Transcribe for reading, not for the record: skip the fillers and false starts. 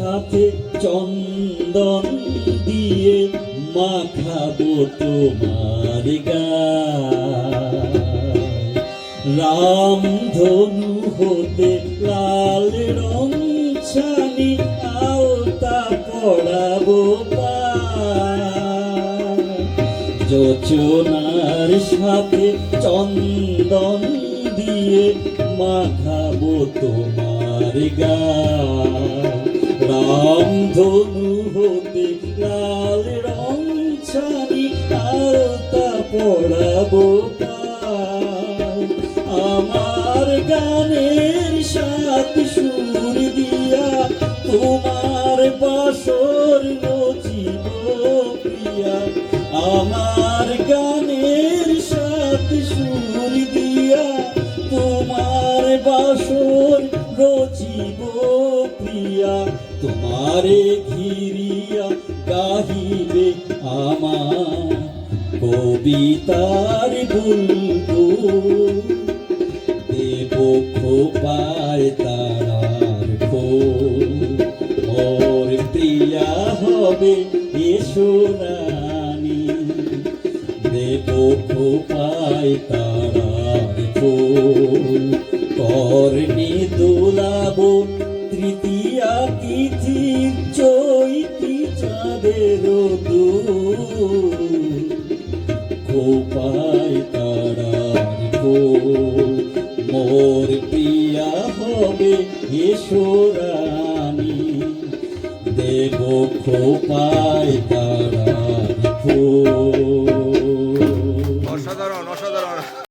সাথে চন্দন দিয়ে মাখাবো তোমার গায়। রামধনু হতে লাল রং ছানি আলতা পড়াবো পায়। যোচনার সাথে চন্দন দিয়ে মাখাবো তোমার গায়। রামধনু হতে লাল রং ছানি আলতা পড়াবো পায়। আমার গানের সাত সুর দিয়া তোমার বাসর রচিব প্রিয়া। আমার গানের সাত সুর দিয়া তোমার বাসর রচিব প্রিয়া। তোমারে ঘিরিয়া গাহিবে আমার কবিতার বুলবুল। দেব খোপায় তারার ফুল, মোর প্রিয়া হবে এসো রানী। দেব খোপায় তারার ফুল, কর্ণে দোলাবো তৃতীয়া তিথি চৈতি চাঁদের দুল। খোপায় তারার ফুল, মোর প্রিয়া হবে এসো রানী। দেব খোপায় তারার ফুল। অসাধারণ অসাধারণ।